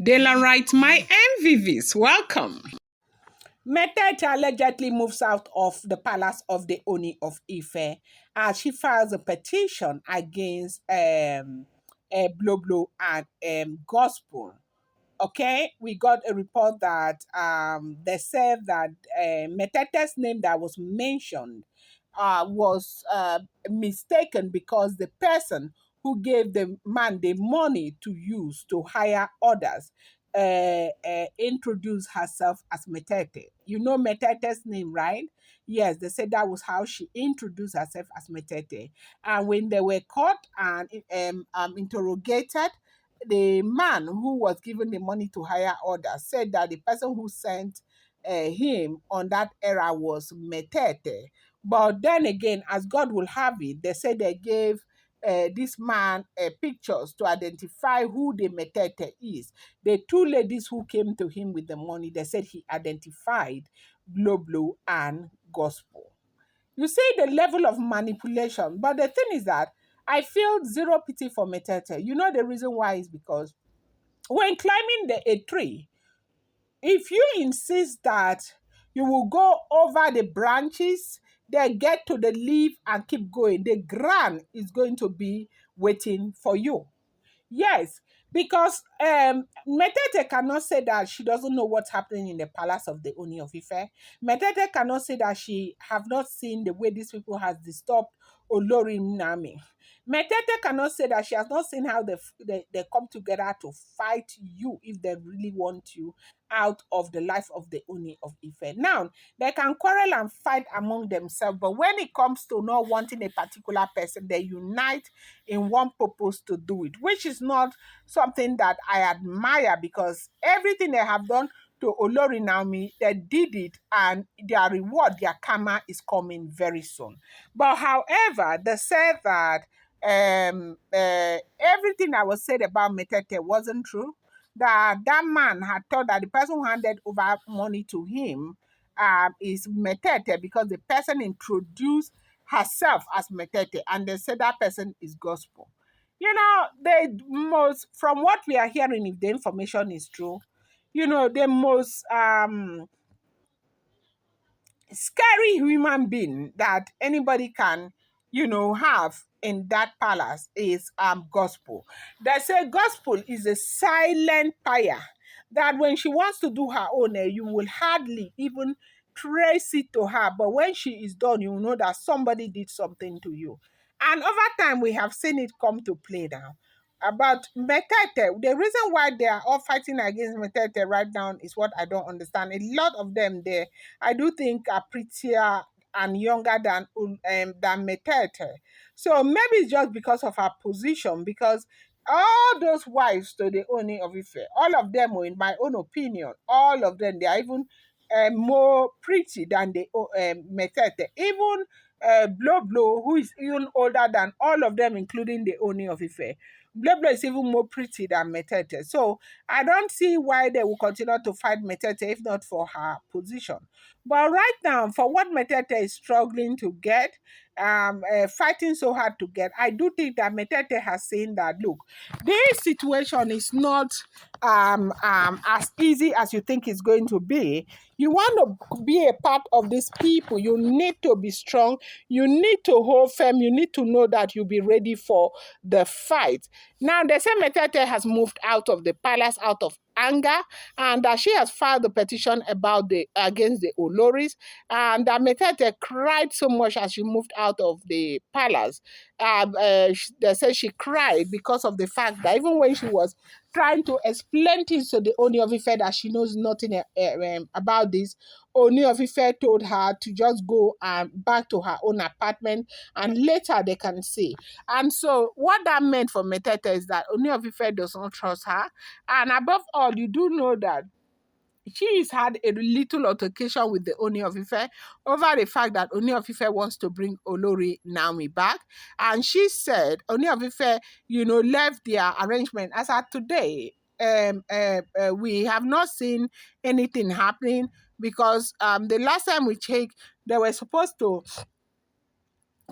Daylight, my MVVs, welcome. Metete allegedly moves out of the palace of the Ooni of Ife as she files a petition against Blow and Gospel. Okay, we got a report that they said that Metete's name that was mentioned was mistaken because the person who gave the man the money to use to hire others introduced herself as Metete. You know Metete's name, right? Yes, they said that was how she introduced herself as Metete. And when they were caught and interrogated, the man who was given the money to hire others said that the person who sent him on that era was Metete. But then again, as God will have it, they said they gave this man pictures to identify who the Metete is. The two ladies who came to him with the money, they said he identified Blow and Gospel. You see the level of manipulation. But the thing is that I feel zero pity for Metete. You know the reason why is because when climbing a tree, if you insist that you will go over the branches, then get to the leaf and keep going, the ground is going to be waiting for you. Yes, because Metete cannot say that she doesn't know what's happening in the palace of the Ooni of Ife. Metete cannot say that she have not seen the way these people has disturbed Olori Nami. Metete cannot say that she has not seen how they come together to fight you if they really want you out of the life of the Ooni of Ife. Now, they can quarrel and fight among themselves, but when it comes to not wanting a particular person, they unite in one purpose to do it, which is not something that I admire because everything they have done to Olori Naomi, they did it and their reward, their karma is coming very soon. But however, they said that everything that was said about Metete wasn't true. That man had thought that the person who handed over money to him is Metete because the person introduced herself as Metete, and they said that person is gospel. You know, the most, from what we are hearing, if the information is true, you know, the most scary human being that anybody can, have in that palace is gospel. They say gospel is a silent fire that when she wants to do her own, you will hardly even trace it to her. But when she is done, you will know that somebody did something to you. And over time, we have seen it come to play now. About Metete, the reason why they are all fighting against Metete right now is what I don't understand. A lot of them there I do think are prettier and younger than Metete. So maybe it's just because of her position, because all those wives to the Ooni of Ife, all of them, in my own opinion, all of them, they are even more pretty than the Metete. Even Blow, who is even older than all of them, including the Ooni of Ife. Blow is even more pretty than Metete. So I don't see why they will continue to fight Metete if not for her position. But right now, for what Metete is struggling to get, fighting so hard to get, I do think that Metete has seen that, look, this situation is not as easy as you think it's going to be. You want to be a part of these people, you need to be strong, you need to hold firm, you need to know that you'll be ready for the fight. Now, the same Metete has moved out of the palace out of anger, and that she has filed a petition about against the Oloris, and that Metete cried so much as she moved out of the palace. They say she cried because of the fact that even when she was trying to explain things to the Ooni of Ife that she knows nothing about this, Ooni of Ife told her to just go back to her own apartment and later they can see. And so what that meant for Metete is that Ooni of Ife does not trust her. And above all, you do know that she's had a little altercation with the Ooni of Ife over the fact that Ooni of Ife wants to bring Olori Naomi back. And she said Ooni of Ife, left their arrangement. As at today, we have not seen anything happening because the last time we checked, they were supposed to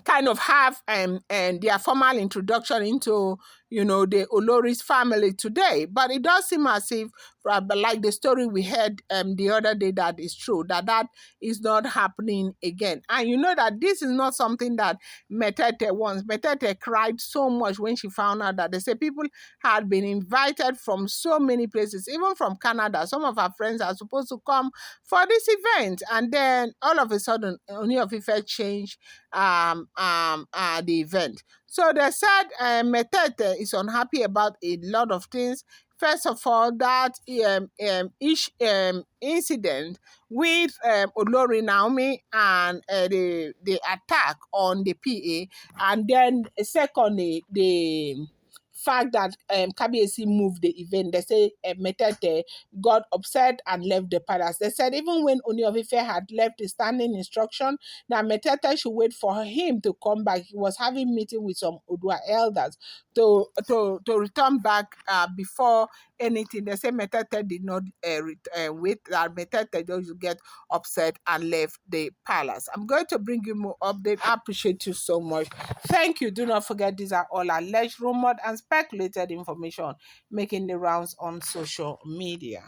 kind of have and their formal introduction into the Olori's family today. But it does seem as if, like the story we heard the other day, that is true, that is not happening again. And you know that this is not something that Metete wants. Metete cried so much when she found out that they say people had been invited from so many places, even from Canada. Some of our friends are supposed to come for this event, and then all of a sudden, Ooni of Ife changed the event. So they said Metete is unhappy about a lot of things. First of all, that each incident with Olori Naomi and the attack on the PA, and then secondly, the fact that Kabiyesi moved the event. They say Metete got upset and left the palace. They said even when Ooni of Ife had left a standing instruction that Metete should wait for him to come back, he was having meeting with some Odua elders to return back before anything. They say Metete did not wait, that Metete just get upset and left the palace. I'm going to bring you more update. I appreciate you so much. Thank you. Do not forget, these are all alleged, rumored, and speculated information making the rounds on social media.